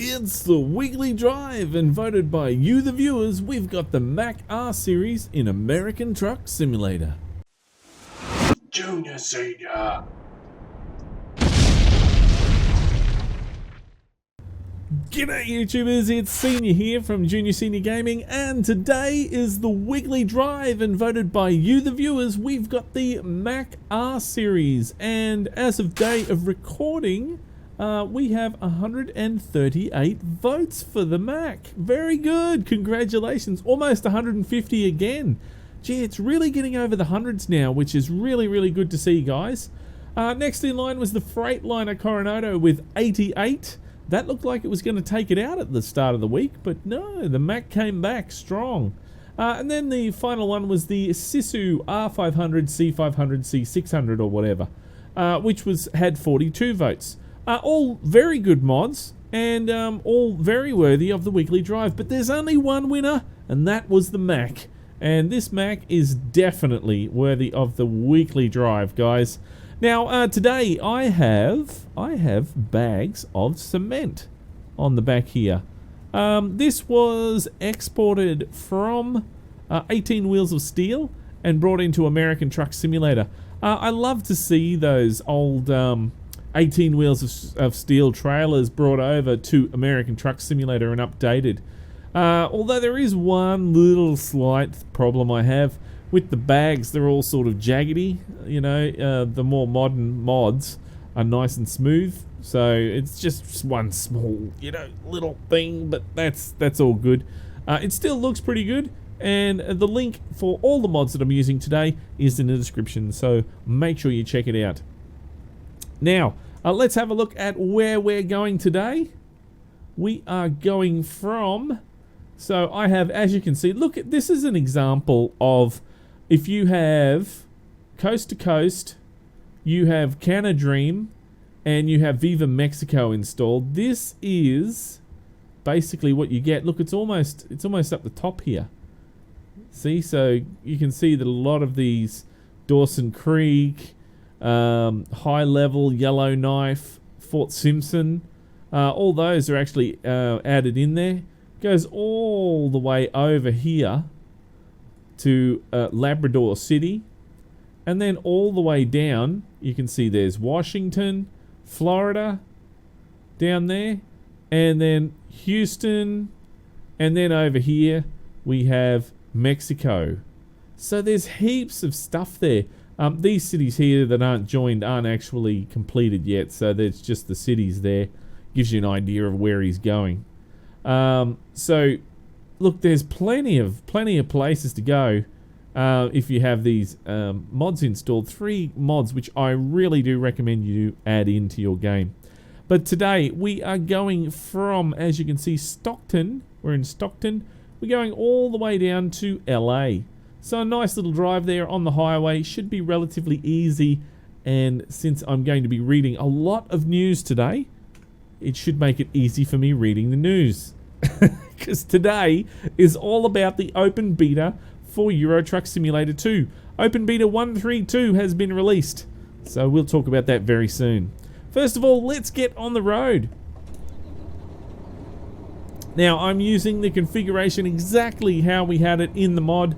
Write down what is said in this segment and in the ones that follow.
It's the weekly drive, and voted by you, the viewers, we've got the Mack R Series in American Truck Simulator. Junior, Senior. G'day YouTubers, it's Senior here from Junior Senior Gaming, and today is the weekly drive, and voted by you, the viewers, we've got the Mack R Series, and as of day of recording, we have 138 votes for the Mack. Very good, congratulations, almost 150 again. Gee, it's really getting over the hundreds now, which is really good to see, guys. Next in line was the Freightliner Coronado with 88. That looked like it was going to take it out at the start of the week, but no, the Mack came back strong. And then the final one was the Sisu R500, C500, C600 or whatever, which had 42 votes. All very good mods, and all very worthy of the weekly drive, but there's only one winner, and that was the Mack. And this Mack is definitely worthy of the weekly drive, guys. Now, today I have bags of cement on the back here. This was exported from 18 Wheels of Steel and brought into American Truck Simulator. I love to see those old 18 Wheels of Steel trailers brought over to American Truck Simulator and updated. Although there is one little slight problem I have with the bags. They're all sort of jaggedy, you know. The more modern mods are nice and smooth, so it's just one small, you know, little thing, but that's all good. It still looks pretty good, and the link for all the mods that I'm using today is in the description, so make sure you check it out. Now, let's have a look at where we're going today. We are going from... So I have, as you can see, look at this is an example of if you have coast to coast, you have CanaDream, and you have Viva Mexico installed. This is basically what you get. Look, it's almost up the top here. See, so you can see that a lot of these Dawson Creek, High Level, Yellowknife, Fort Simpson, all those are actually added in there. Goes all the way over here to Labrador City, and then all the way down you can see there's Washington, Florida down there, and then Houston, and then over here we have Mexico. So there's heaps of stuff there. These cities here that aren't joined aren't actually completed yet, so there's just the cities there. Gives you an idea of where he's going. So look, there's plenty of places to go if you have these mods installed. 3 mods which I really do recommend you add into your game. But today we are going from, as you can see, Stockton. We're in Stockton. We're going all the way down to LA. So a nice little drive there on the highway. Should be relatively easy, and since I'm going to be reading a lot of news today, it should make it easy for me reading the news. Because today is all about the open beta for Euro Truck Simulator 2. Open beta 132 has been released, so we'll talk about that very soon. First of all, let's get on the road. Now, I'm using the configuration exactly how we had it in the mod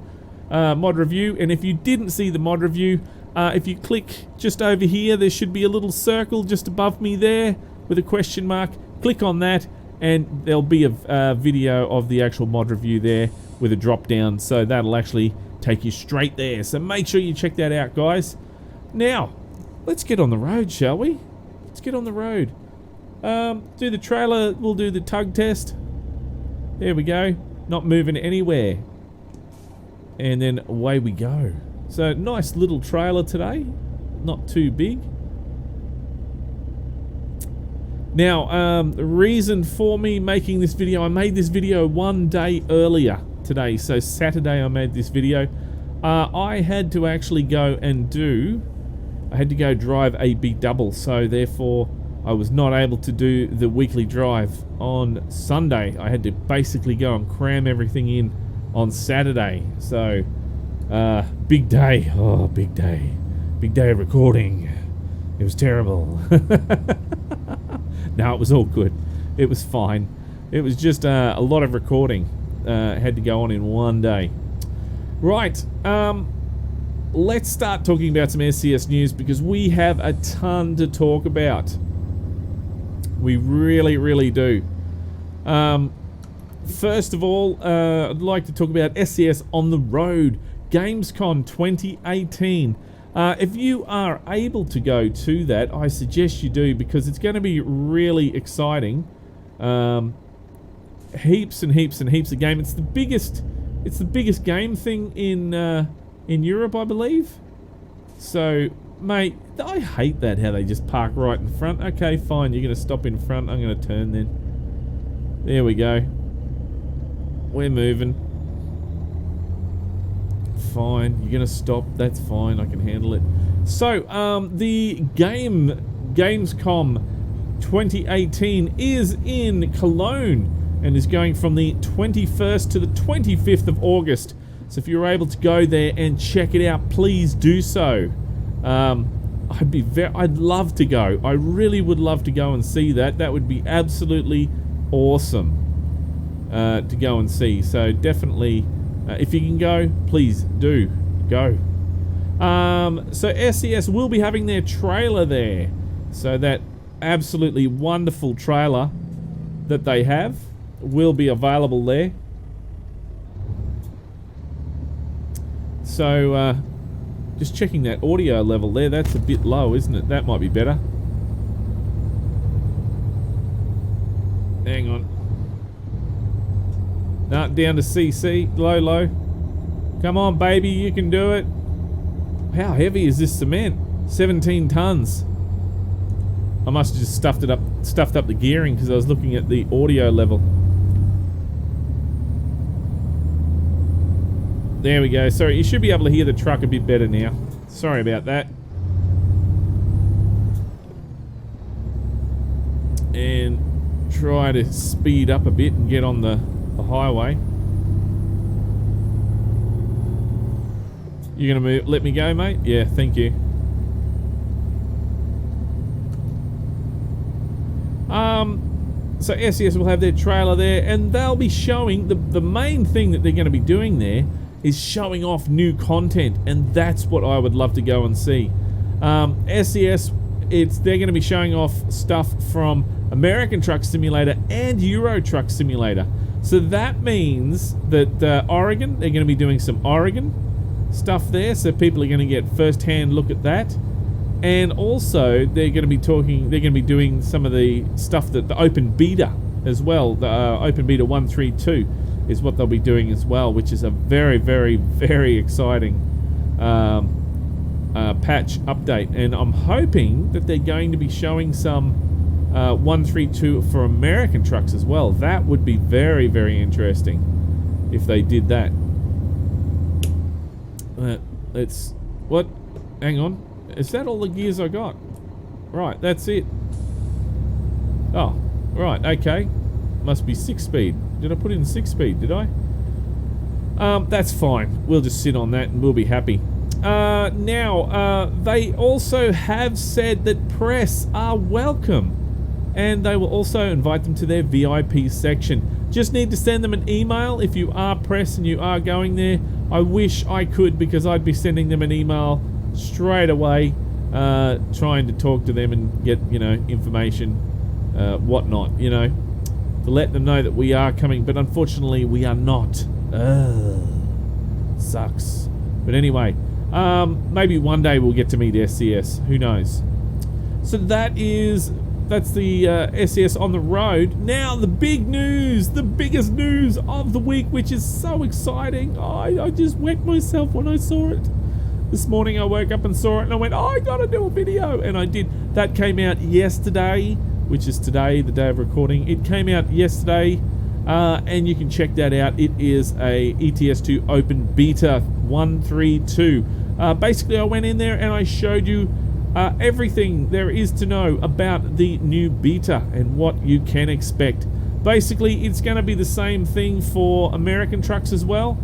review, and if you didn't see the mod review, if you click just over here, there should be a little circle just above me there with a question mark. Click on that and there'll be a video of the actual mod review there with a drop down, so that'll actually take you straight there. So make sure you check that out, guys. Now let's get on the road, shall we? Let's get on the road. Do the trailer, we'll do the tug test. There we go, not moving anywhere, and then away we go. So nice little trailer today, not too big. Now, the reason for me making this video, I made this video one day earlier today, so Saturday I made this video. I had to actually go drive a big double, so therefore I was not able to do the weekly drive on Sunday. I had to basically go and cram everything in on Saturday, so big day, oh big day of recording. It was terrible. No, it was all good. it was fine. It was just a lot of recording had to go on in one day. Right, let's start talking about some SCS news because we have a ton to talk about. We really, really do. First of all, I'd like to talk about SCS on the road, Gamescom 2018. If you are able to go to that, I suggest you do because it's going to be really exciting. Heaps and heaps and heaps of game. It's the biggest game thing in Europe, I believe. So, mate, I hate that how they just park right in front. Okay, fine, you're going to stop in front. I'm going to turn then. There we go. We're moving. Fine, you're going to stop. That's fine, I can handle it. So, the Gamescom 2018 is in Cologne and is going from the 21st to the 25th of August. So if you're able to go there and check it out, please do so. I'd love to go. I really would love to go and see that. That would be absolutely awesome to go and see. So definitely, if you can go, please do go. So SCS will be having their trailer there. So that absolutely wonderful trailer that they have will be available there. So, just checking that audio level there. That's a bit low, isn't it? That might be better. Hang on. No, down to CC. Low. Come on, baby, you can do it. How heavy is this cement? 17 tons. I must have just stuffed up the gearing because I was looking at the audio level. There we go. Sorry, you should be able to hear the truck a bit better now. Sorry about that. And try to speed up a bit and get on the highway. You're gonna let me go, mate? Yeah, thank you. So SCS will have their trailer there, and they'll be showing the main thing that they're going to be doing there is showing off new content, and that's what I would love to go and see. SCS, they're going to be showing off stuff from American Truck Simulator and Euro Truck Simulator. So that means that Oregon, they're going to be doing some Oregon stuff there, so people are going to get first-hand look at that. And also, they're going to be doing some of the stuff that the Open Beta as well. The Open Beta 132 is what they'll be doing as well, which is a very, very, very exciting patch update. And I'm hoping that they're going to be showing some 132 for American trucks as well. That would be very, very interesting if they did that. What? Hang on. Is that all the gears I got? Right, that's it. Oh, right, okay. Must be 6-speed. Did I put in 6-speed, did I? That's fine. We'll just sit on that and we'll be happy. Now, they also have said that press are welcome. And they will also invite them to their VIP section. Just need to send them an email if you are press and you are going there. I wish I could because I'd be sending them an email straight away, trying to talk to them and get, information, whatnot, to let them know that we are coming, but unfortunately we are not. Sucks. But anyway, maybe one day we'll get to meet SCS, who knows. So that's the SCS on the road. Now the big news, the biggest news of the week, which is so exciting. I just wet myself when I saw it. This morning I woke up and saw it and I went, I gotta do a video, and I did. That came out yesterday, which is today, the day of recording. It came out yesterday, and you can check that out. It is a ETS2 Open Beta 132. Basically I went in there and I showed you everything there is to know about the new beta and what you can expect. Basically it's going to be the same thing for American trucks as well.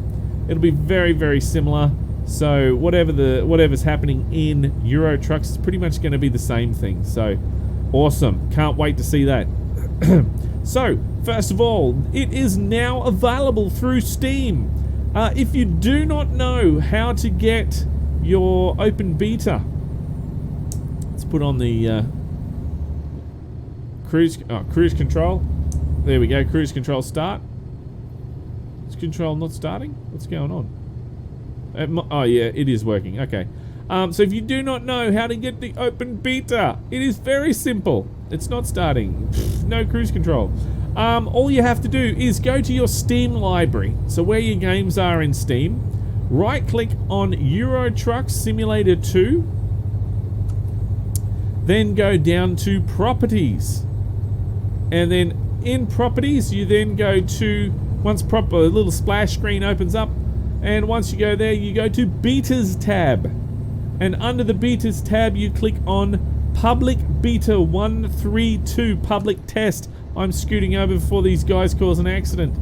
It'll be very, very similar. So whatever's happening in Euro trucks is pretty much going to be the same thing. So awesome. Can't wait to see that. So, first of all, it is now available through Steam. If you do not know how to get your open beta, let's put on the cruise control. There we go, cruise control start. Is control not starting? What's going on? Oh yeah, it is working. Okay. So if you do not know how to get the open beta, it is very simple. It's not starting. No cruise control. All you have to do is go to your Steam library. So where your games are in Steam, right click on Euro Truck Simulator 2, then go down to Properties. And then in Properties, you then go to, once a little splash screen opens up, and once you go there, you go to Betas tab. And under the Betas tab, you click on Public Beta 132 Public Test. I'm scooting over before these guys cause an accident.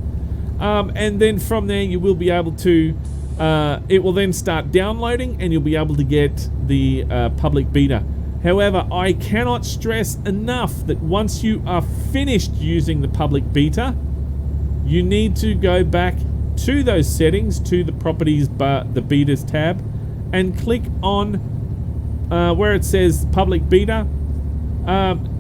And then from there, you will be able to, it will then start downloading, and you'll be able to get the public beta. However, I cannot stress enough that once you are finished using the public beta, you need to go back to those settings, to the properties, the betas tab, and click on where it says public beta,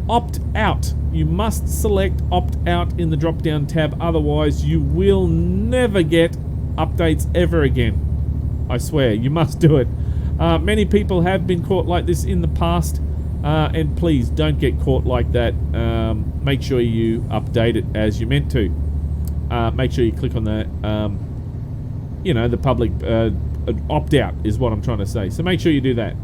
opt out. You must select opt out in the drop down tab, otherwise you will never get updates ever again. I swear, you must do it. Many people have been caught like this in the past, and please don't get caught like that. Make sure you update it as you meant to. Make sure you click on the, the public opt-out is what I'm trying to say. So make sure you do that.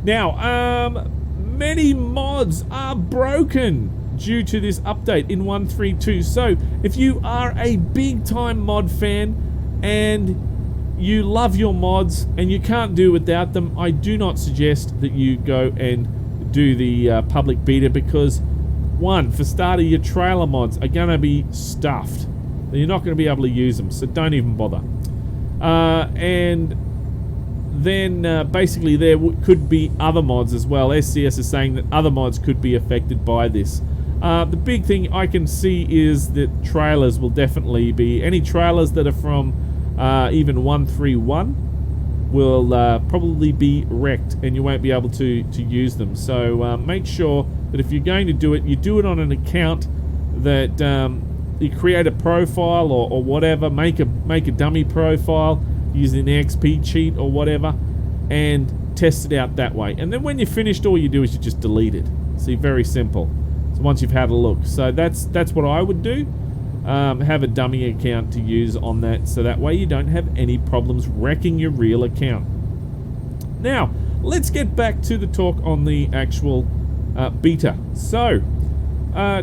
Now, many mods are broken due to this update in 1.3.2. So if you are a big-time mod fan and you love your mods and you can't do without them, I do not suggest that you go and do the public beta, because one, for starter, your trailer mods are going to be stuffed. You're not going to be able to use them, so don't even bother. And then basically there could be other mods as well. SCS is saying that other mods could be affected by this. The big thing I can see is that trailers will definitely be, any trailers that are from even 1.3.1 will probably be wrecked, and you won't be able to use them. So make sure that if you're going to do it, you do it on an account that you create a profile or whatever, make a dummy profile using the XP cheat or whatever, and test it out that way. And then when you're finished, all you do is you just delete it. See, very simple. So once you've had a look, so that's what I would do. Have a dummy account to use on that, so that way you don't have any problems wrecking your real account. Now, let's get back to the talk on the actual beta. So,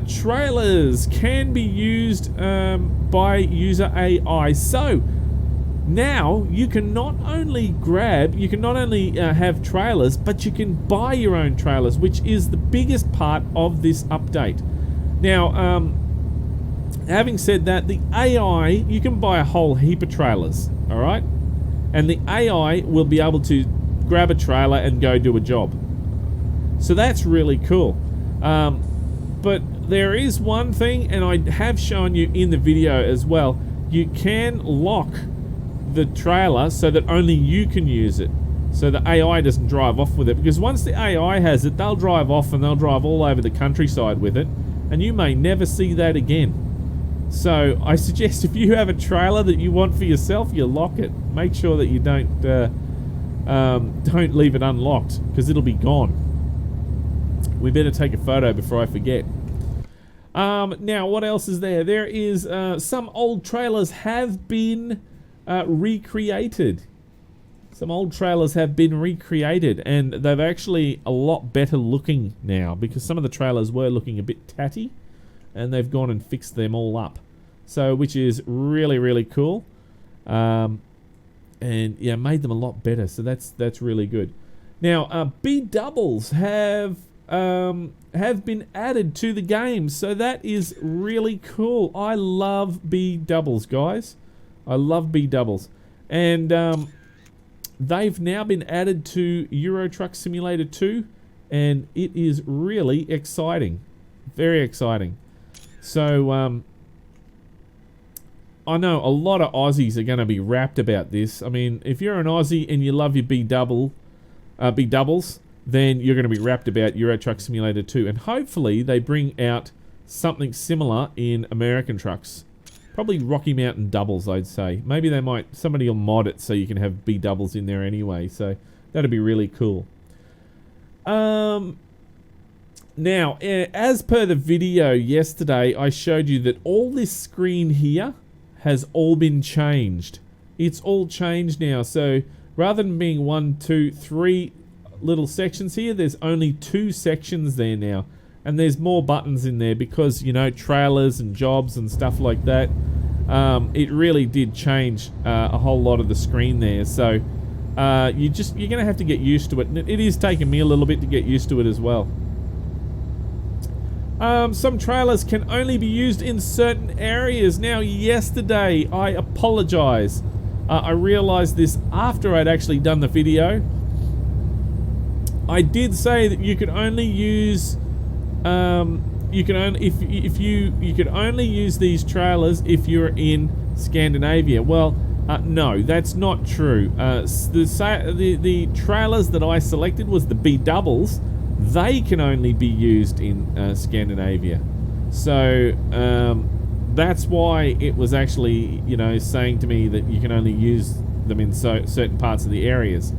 trailers can be used by user AI. So, now you can not only have trailers, but you can buy your own trailers, which is the biggest part of this update. Now, having said that, the AI, you can buy a whole heap of trailers, all right? And the AI will be able to grab a trailer and go do a job. So that's really cool. But there is one thing, and I have shown you in the video as well, you can lock the trailer so that only you can use it, so the AI doesn't drive off with it, because once the AI has it, they'll drive off and they'll drive all over the countryside with it, and you may never see that again. So I suggest if you have a trailer that you want for yourself, you lock it. Make sure that you don't leave it unlocked, because it'll be gone. We better take a photo before I forget. Now, what else is there? There is some old trailers have been recreated. Some old trailers have been recreated, and they've actually a lot better looking now, because some of the trailers were looking a bit tatty, and they've gone and fixed them all up. So, which is really, really cool. And yeah, made them a lot better. So that's really good. Now, B doubles have been added to the game, so that is really cool. I love B doubles, guys. I love B doubles, and they've now been added to Euro Truck Simulator 2, and it is really exciting, very exciting. So I know a lot of Aussies are going to be rapt about this. I mean, if you're an Aussie and you love your B doubles, then you're going to be rapt about Euro Truck Simulator 2. And hopefully they bring out something similar in American trucks. Probably Rocky Mountain doubles, I'd say. Maybe they might, somebody will mod it so you can have B doubles in there anyway. So that'd be really cool. Now, as per the video yesterday, I showed you that all this screen here has all been changed. It's all changed now. So rather than being 1, 2, 3 little sections here, there's only 2 sections there now. And there's more buttons in there because, you know, trailers and jobs and stuff like that. It really did change a whole lot of the screen there. So you're going to have to get used to it. And it is taking me a little bit to get used to it as well. Some trailers can only be used in certain areas. Now, yesterday, I apologize. I realized this after I'd actually done the video. I did say that you could only use you could only use these trailers if you're in Scandinavia. Well, no, that's not true. The trailers that I selected was the B doubles. They can only be used in Scandinavia. So that's why it was actually, you know, saying to me that you can only use them in certain parts of the areas.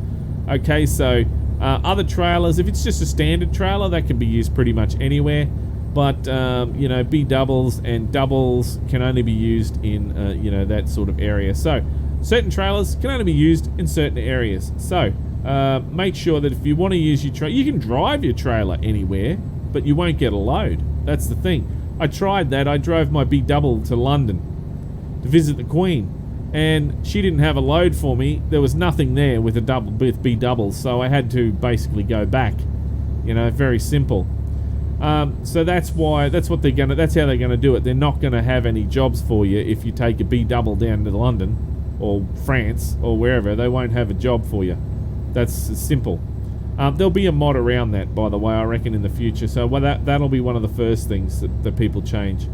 Okay, so other trailers, if it's just a standard trailer, that can be used pretty much anywhere. But, you know, B doubles and doubles can only be used in, you know, that sort of area. So certain trailers can only be used in certain areas. So make sure that if you want to use your trailer, you can drive your trailer anywhere, but you won't get a load. That's the thing. I tried that. I drove my B double to London to visit the Queen, and she didn't have a load for me. There was nothing there with B doubles, so I had to basically go back. You know, very simple. So that's how they're gonna do it. They're not gonna have any jobs for you if you take a B double down to London or France or wherever. They won't have a job for you. That's simple. There'll be a mod around that, by the way, I reckon, in the future. So that'll be one of the first things that people change.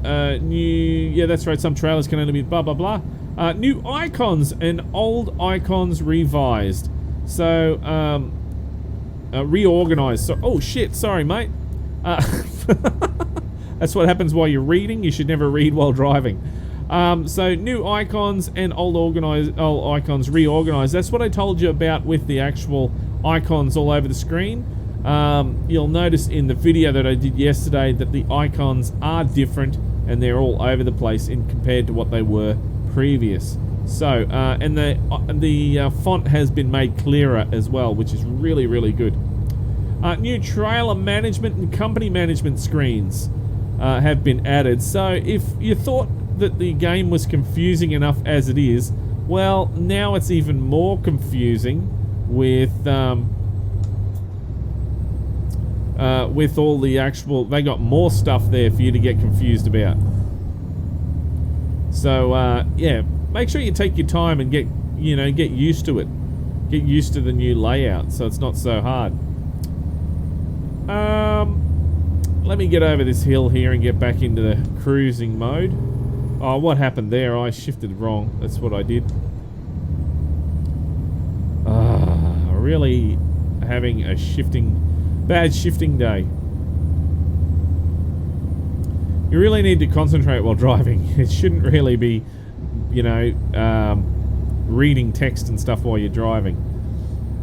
Yeah, that's right. Some trailers can only be blah blah blah. New icons and old icons revised. So reorganized. So, oh shit, sorry, mate. That's what happens while you're reading. You should never read while driving. So new icons and old icons reorganized. That's what I told you about with the actual icons all over the screen. You'll notice in the video that I did yesterday that the icons are different and they're all over the place in compared to what they were previous. So and the font has been made clearer as well, which is really, really good. New trailer management and company management screens have been added. So if you thought that the game was confusing enough as it is, well, now it's even more confusing with all the actual, they got more stuff there for you to get confused about. So yeah, make sure you take your time and get used to it. Get used to the new layout so it's not so hard. Let me get over this hill here and get back into the cruising mode. Oh, what happened there? I shifted wrong. That's what I did. Really having a bad shifting day. You really need to concentrate while driving. It shouldn't really be, you know, reading text and stuff while you're driving.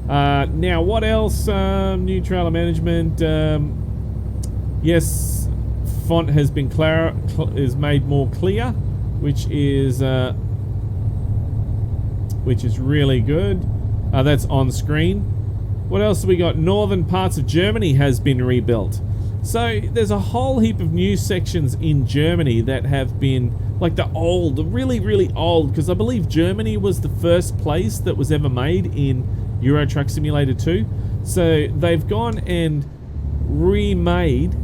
Now, what else? New trailer management. Yes, font has been made more clear, which is really good. That's on screen. What else have we got? Northern parts of Germany has been rebuilt. So there's a whole heap of new sections in Germany that have been like the really, really old, because I believe Germany was the first place that was ever made in Euro Truck Simulator 2. So they've gone and remade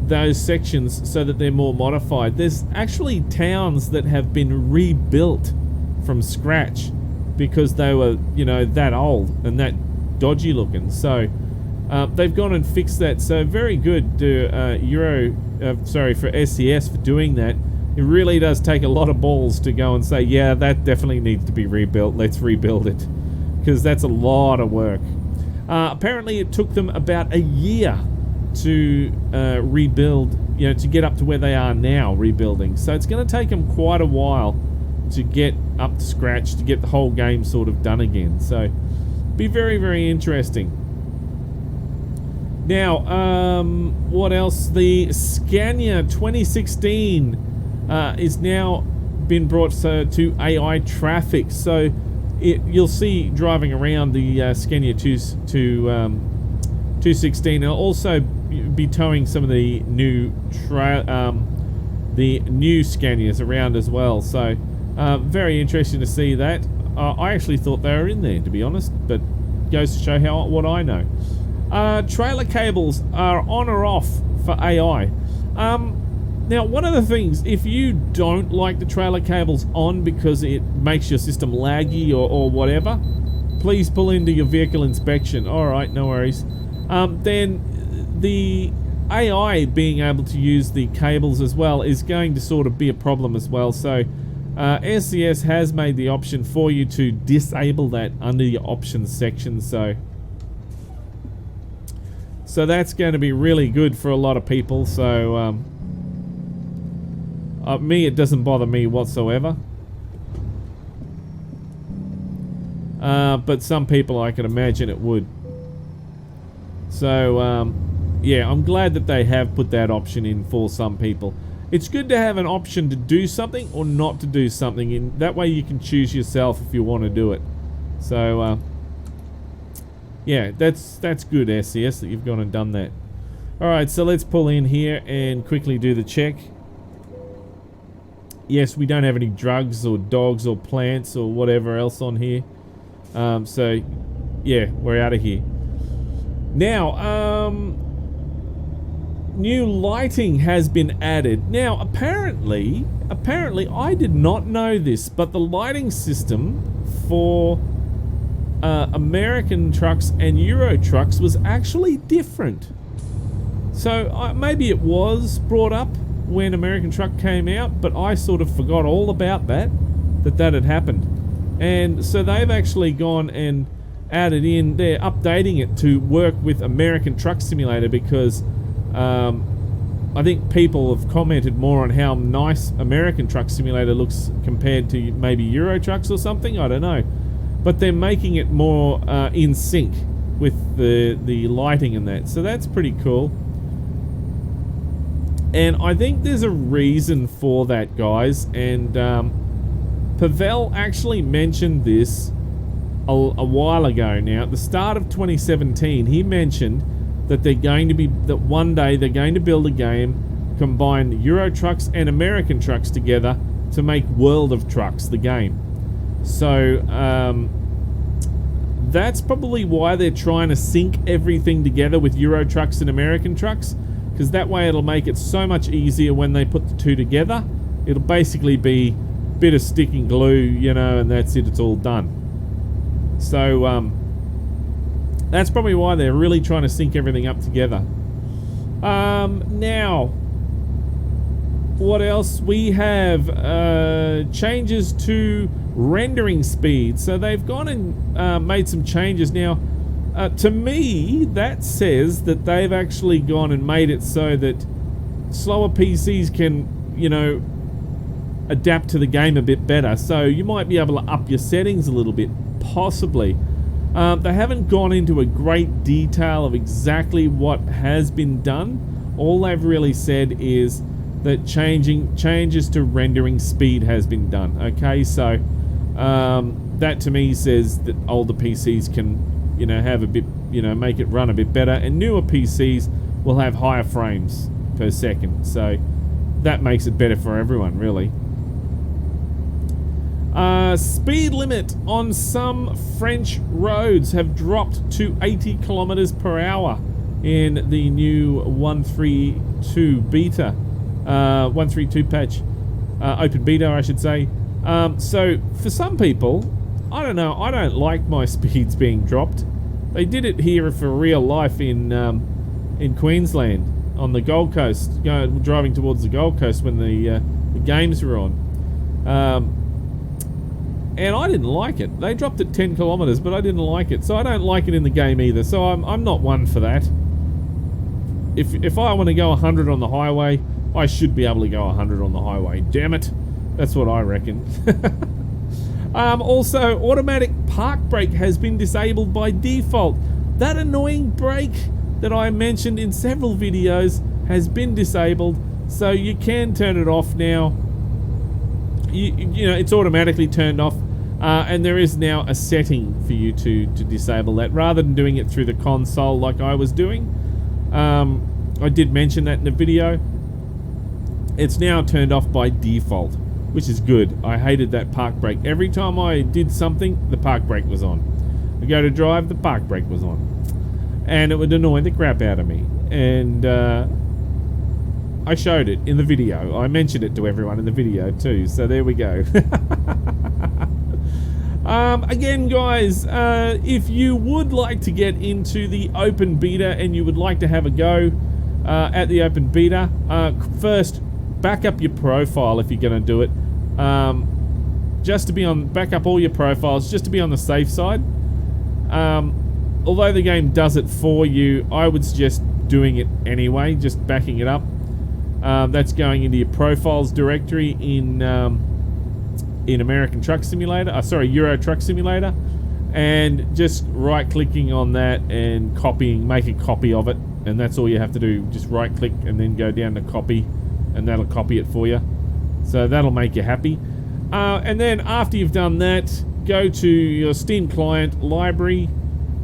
those sections so that they're more modified. There's actually towns that have been rebuilt from scratch because they were, you know, that old and that dodgy looking. So they've gone and fixed that, so very good to for SCS for doing that. It really does take a lot of balls to go and say, yeah, that definitely needs to be rebuilt, let's rebuild it, because that's a lot of work. Apparently it took them about a year to rebuild, you know, to get up to where they are now rebuilding, so it's going to take them quite a while to get up to scratch, to get the whole game sort of done again. So be very, very interesting. Now, what else? The Scania 2016 is now been brought to AI traffic. So you'll see driving around the Scania 216. It'll also be towing some of the new Scanias around as well. So very interesting to see that. I actually thought they were in there, to be honest, but goes to show what I know. Trailer cables are on or off for AI. Now, one of the things, if you don't like the trailer cables on because it makes your system laggy or whatever, please pull into your vehicle inspection. Alright, no worries. Then the AI being able to use the cables as well is going to sort of be a problem as well. So SCS has made the option for you to disable that under your options section. So that's going to be really good for a lot of people. So me, it doesn't bother me whatsoever. But some people, I can imagine it would. So yeah, I'm glad that they have put that option in for some people. It's good to have an option to do something or not to do something. In that way you can choose yourself if you want to do it. So yeah, that's good, SCS, that you've gone and done that. Alright, so let's pull in here and quickly do the check. Yes, we don't have any drugs or dogs or plants or whatever else on here. So yeah, we're out of here. Now, new lighting has been added. Now, apparently, I did not know this, but the lighting system for American trucks and Euro trucks was actually different. So maybe it was brought up when American Truck came out, but I sort of forgot all about that had happened. And so they've actually gone and added in, they're updating it to work with American Truck Simulator, because I think people have commented more on how nice American Truck Simulator looks compared to maybe Euro trucks or something, I don't know. But they're making it more in sync with the lighting and that, so that's pretty cool. And I think there's a reason for that, guys, and Pavel actually mentioned this a while ago now. At the start of 2017, he mentioned that one day they're going to build a game, combine Euro trucks and American trucks together to make World of Trucks, the game. So that's probably why they're trying to sync everything together with Euro trucks and American trucks, because that way it'll make it so much easier when they put the two together. It'll basically be a bit of stick and glue, you know, and that's it, it's all done. So that's probably why they're really trying to sync everything up together. Now, what else? We have changes to rendering speed. So they've gone and made some changes. Now, to me, that says that they've actually gone and made it so that slower PCs can, you know, adapt to the game a bit better. So you might be able to up your settings a little bit, possibly. They haven't gone into a great detail of exactly what has been done. All they've really said is that changes to rendering speed has been done. Okay, so that to me says that older PCs can, you know, have a bit, you know, make it run a bit better, and newer PCs will have higher frames per second. So that makes it better for everyone, really. Speed limit on some French roads have dropped to 80 kilometers per hour in the new 132 beta, 132 patch, open beta, I should say. So for some people, I don't know, I don't like my speeds being dropped. They did it here for real life in Queensland on the Gold Coast, driving towards the Gold Coast when the games were on. And I didn't like it. They dropped it 10 kilometers, but I didn't like it. So I don't like it in the game either. So I'm not one for that. If I want to go 100 on the highway, I should be able to go 100 on the highway. Damn it. That's what I reckon. Also, automatic park brake has been disabled by default. That annoying brake that I mentioned in several videos has been disabled, so you can turn it off now. You know, it's automatically turned off, and there is now a setting for you to disable that, rather than doing it through the console like I was doing. I did mention that in the video. It's now turned off by default, which is good. I hated that park brake. Every time I did something, the park brake was on. I go to drive, the park brake was on. And it would annoy the crap out of me. And I showed it in the video. I mentioned it to everyone in the video too. So there we go. Again, guys, if you would like to get into the open beta and you would like to have a go at the open beta, first, back up your profile if you're going to do it. Just to be on, back up all your profiles just to be on the safe side. Although the game does it for you, I would suggest doing it anyway, just backing it up. That's going into your profiles directory in American Truck Simulator, sorry, Euro Truck Simulator, and just right-clicking on that and copying, make a copy of it, and that's all you have to do. Just right-click and then go down to copy, and that'll copy it for you. So that'll make you happy. And then after you've done that, go to your Steam client library,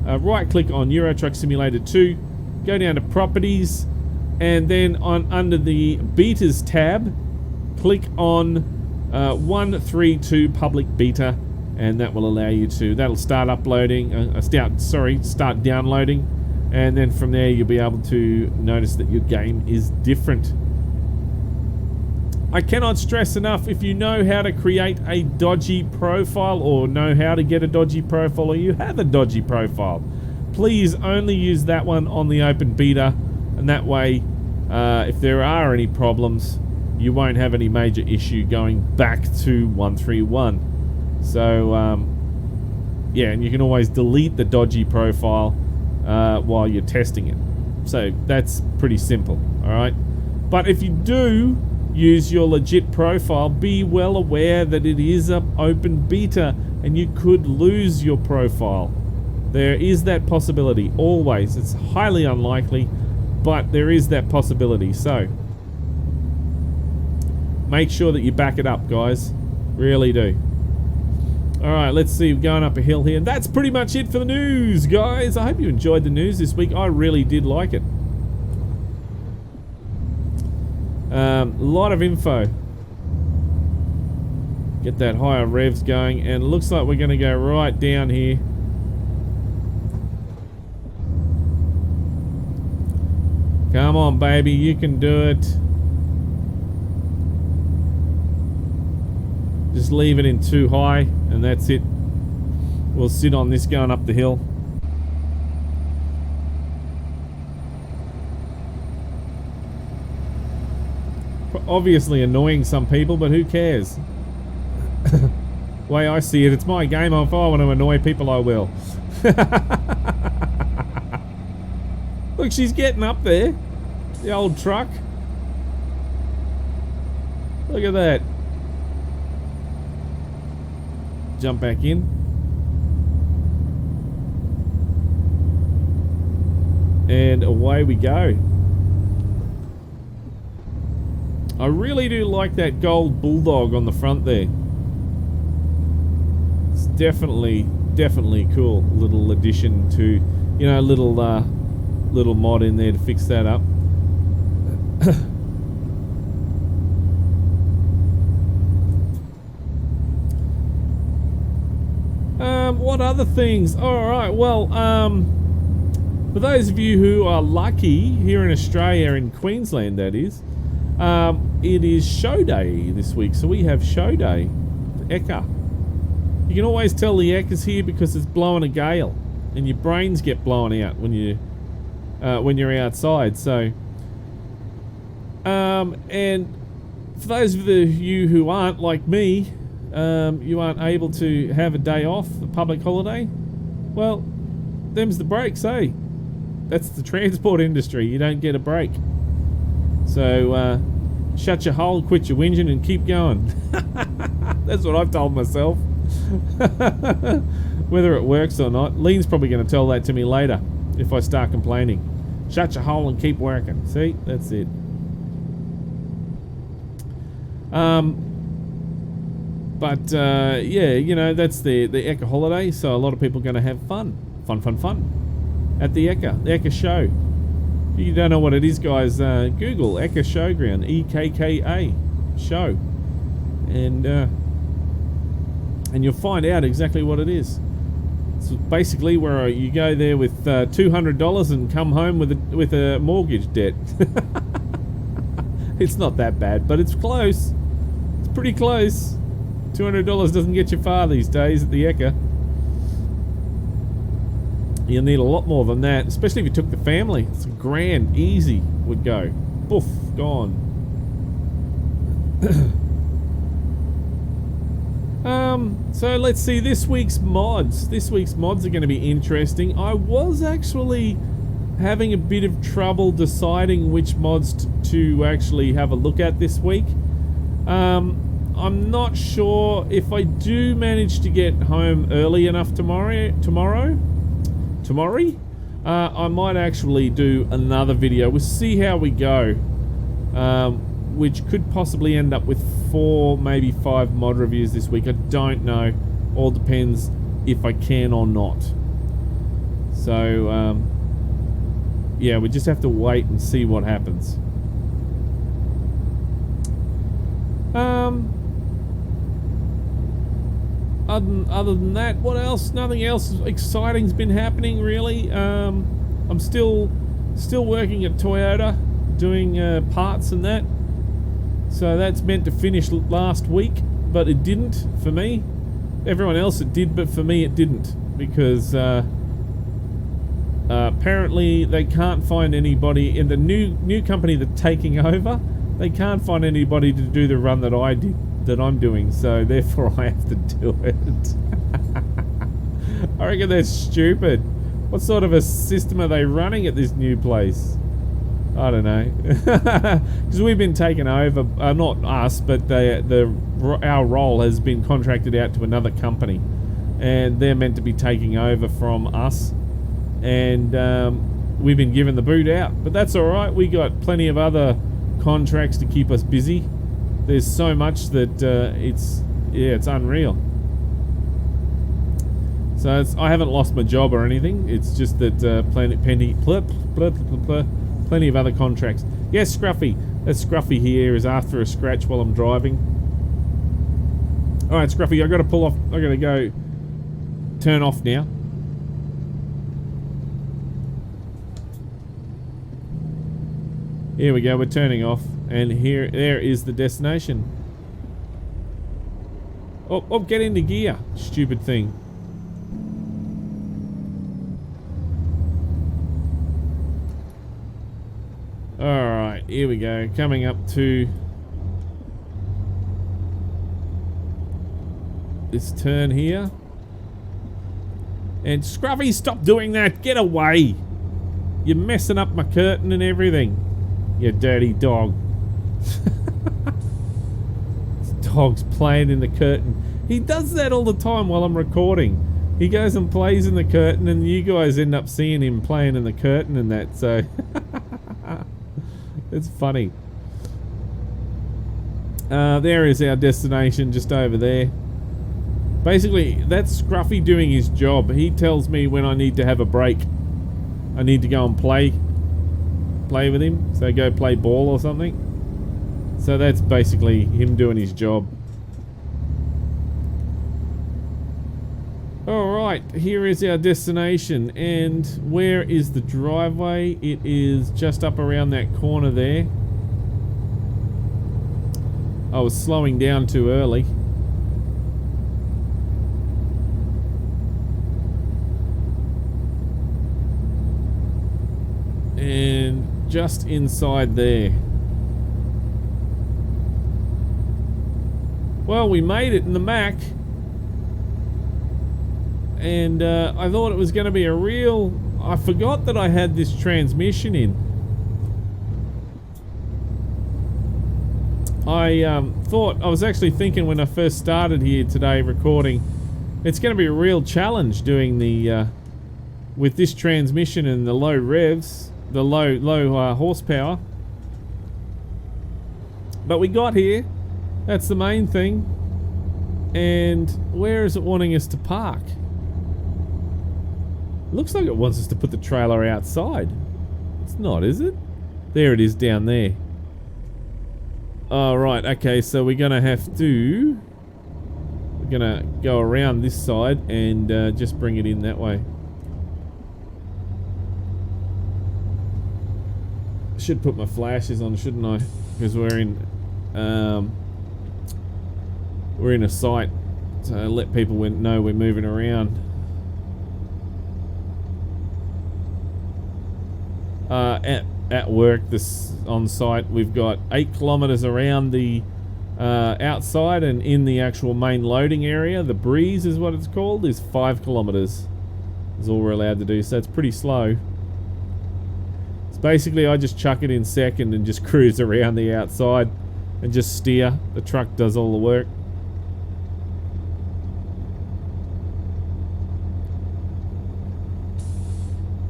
right-click on Euro Truck Simulator 2, go down to Properties, and then under the Betas tab, click on 132 Public Beta, and that will allow you to, that'll start uploading, start downloading, and then from there you'll be able to notice that your game is different. I cannot stress enough, if you know how to create a dodgy profile, or know how to get a dodgy profile, or you have a dodgy profile, please only use that one on the open beta, and that way if there are any problems, you won't have any major issue going back to 131. So yeah, and you can always delete the dodgy profile while you're testing it. So that's pretty simple, alright? But if you do use your legit profile, be well aware that it is an open beta and you could lose your profile. There is that possibility, always. It's highly unlikely, but there is that possibility. So make sure that you back it up, guys. Really do. Alright, let's see, we're going up a hill here. And that's pretty much it for the news, guys. I hope you enjoyed the news this week. I really did like it. A lot of info. Get that higher revs going, and it looks like we're going to go right down here. Come on, baby, you can do it. Just leave it in too high, and that's it. We'll sit on this going up the hill. Obviously annoying some people, but who cares? The way I see it, it's my game. If I want to annoy people, I will. Look, she's getting up there. The old truck. Look at that. Jump back in. And away we go. I really do like that gold bulldog on the front there. It's definitely cool. Little addition to, you know, little mod in there to fix that up. What other things? Alright, well, for those of you who are lucky here in Australia, in Queensland that is, it is show day this week, so we have show day. Eka. You can always tell the Eka's here because it's blowing a gale. and your brains get blown out when you're outside. So, and for those of you who aren't like me, you aren't able to have a day off, a public holiday. Well, them's the breaks, eh? That's the transport industry. You don't get a break. So, shut your hole, quit your whinging, and keep going. That's what I've told myself. Whether it works or not. Lean's probably going to tell that to me later if I start complaining. Shut your hole and keep working. See? That's it. But yeah, you know, that's the Eka holiday, so a lot of people are going to have fun at the Eka show. If you don't know what it is, guys, Google Eka Showground, EKKA show, and you'll find out exactly what it is. It's basically where you go there with $200 and come home with a mortgage debt. It's not that bad, but it's close. It's pretty close. $200 doesn't get you far these days at the Eka. You'll need a lot more than that, especially if you took the family. It's grand, easy would go. Poof, gone. So let's see this week's mods. This week's mods are going to be interesting. I was actually having a bit of trouble deciding which mods to actually have a look at this week. I'm not sure if I do manage to get home early enough tomorrow, I might actually do another video. We'll see how we go, which could possibly end up with 4, maybe 5 mod reviews this week. I don't know. All depends if I can or not. So, yeah, we just have to wait and see what happens. Other than that, what else? Nothing else exciting's been happening, really. I'm still working at Toyota, doing parts and that. So that's meant to finish last week, but it didn't for me. Everyone else it did, but for me it didn't, because apparently they can't find anybody in the new company that's taking over. They can't find anybody to do the run that I'm doing, so therefore I have to do it. I reckon they're stupid. What sort of a system are they running at this new place? I don't know. Because we've been taken over, not us, but our role has been contracted out to another company, and they're meant to be taking over from us, and we've been given the boot out. But that's alright, we got plenty of other contracts to keep us busy. There's so much that it's unreal. So I haven't lost my job or anything. It's just that plenty of other contracts. Yes, Scruffy. That Scruffy here is after a scratch while I'm driving. All right, Scruffy, I got to pull off. I got to go turn off now. Here we go. We're turning off. And there is the destination. Oh, get into gear. Stupid thing. Alright, here we go. Coming up to this turn here. And Scruffy, stop doing that. Get away. You're messing up my curtain and everything. You dirty dog. This dog's playing in the curtain. He does that all the time while I'm recording. He goes and plays in the curtain, and you guys end up seeing him playing in the curtain and that, so it's funny. There is our destination, just over there. Basically, that's Scruffy doing his job. He tells me when I need to have a break. I need to go and play with him, so go play ball or something. So that's basically him doing his job. Alright, here is our destination, and where is the driveway? It is just up around that corner there. I was slowing down too early. And just inside there. Well, we made it in the Mack. And I thought it was going to be a real... I forgot that I had this transmission in. I thought... I was actually thinking when I first started here today recording, it's going to be a real challenge doing the... with this transmission and the low revs, the low horsepower. But we got here. That's the main thing. And where is it wanting us to park? Looks like it wants us to put the trailer outside. It's not, is it? There it is down there. Oh, right. Okay, so we're going to have to... We're going to go around this side and just bring it in that way. Should put my flashes on, shouldn't I? Because we're in a site, so let people know we're moving around. At work, this on site, we've got 8 kilometers around the outside, and in the actual main loading area, the breeze is what it's called, is 5 kilometers. Is all we're allowed to do, so it's pretty slow. So basically, I just chuck it in second and just cruise around the outside and just steer. The truck does all the work.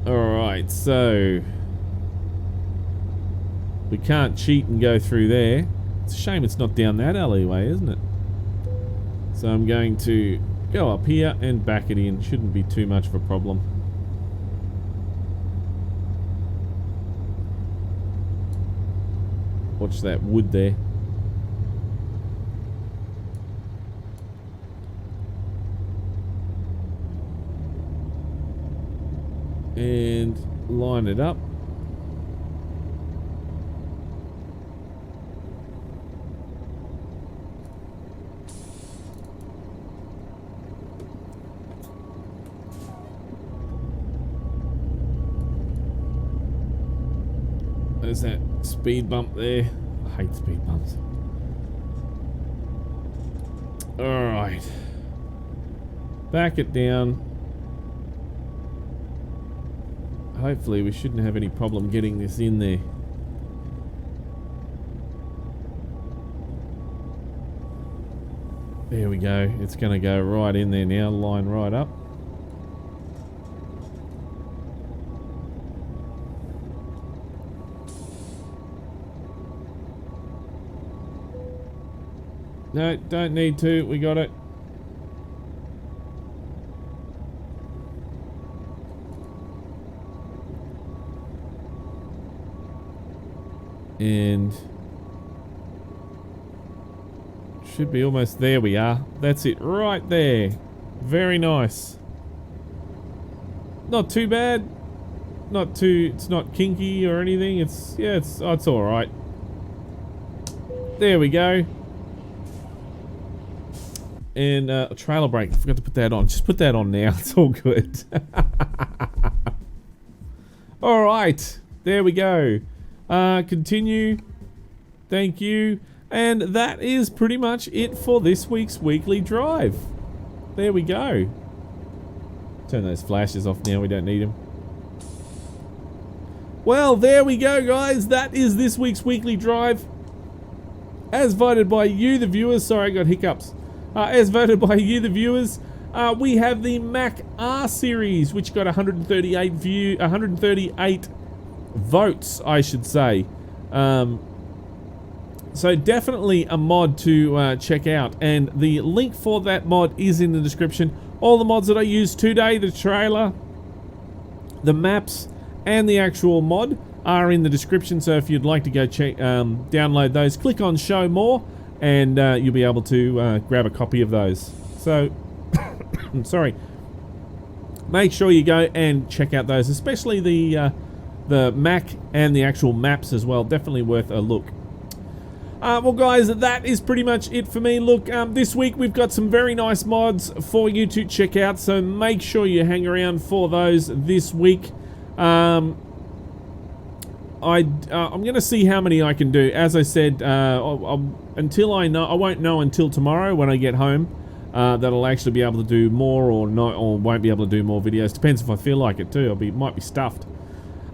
Alright, so we can't cheat and go through there. It's a shame it's not down that alleyway, isn't it? So I'm going to go up here and back it in. Shouldn't be too much of a problem. Watch that wood there. And line it up. There's that speed bump there. I hate speed bumps. Alright. Back it down. Hopefully we shouldn't have any problem getting this in there. There we go. It's going to go right in there now. Line right up. No, don't need to. We got it. And should be almost there. We are. That's it right there. Very nice. Not too bad. Not too, it's not kinky or anything. It's, yeah, it's all right. There we go. And a trailer brake. I forgot to put that on. Just put that on now. It's all good. All right. There we go. Continue. Thank you. And that is pretty much it for this week's weekly drive. There we go. Turn those flashes off now. We don't need them. Well, there we go, guys. That is this week's weekly drive. As voted by you, the viewers. Sorry, I got hiccups. As voted by you, the viewers, we have the Mack R Series, which got 138 votes, I should say. So definitely a mod to check out, and the link for that mod is in the description. All the mods that I used today, the trailer, the maps, and the actual mod are in the description. So if you'd like to go check, download those, click on Show More, and you'll be able to grab a copy of those. So, I'm sorry. Make sure you go and check out those, especially the Mack and the actual maps as well. Definitely worth a look. Well, guys, that is pretty much it for me. Look, this week we've got some very nice mods for you to check out, so make sure you hang around for those this week. I'm going to see how many I can do. As I said, until I know, I won't know until tomorrow when I get home that I'll actually be able to do more or not, or won't be able to do more videos. Depends if I feel like it too. Might be stuffed.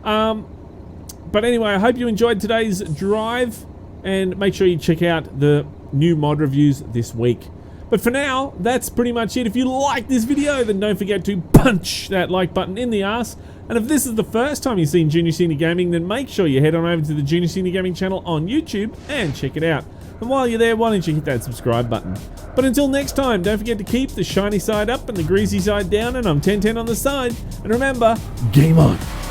But anyway, I hope you enjoyed today's drive, and make sure you check out the new mod reviews this week. But for now, that's pretty much it. If you like this video, then don't forget to punch that like button in the ass. And if this is the first time you've seen Junior Senior Gaming, then make sure you head on over to the Junior Senior Gaming channel on YouTube and check it out. And while you're there, why don't you hit that subscribe button? But until next time, don't forget to keep the shiny side up and the greasy side down, and I'm 1010 on the side. And remember, game on!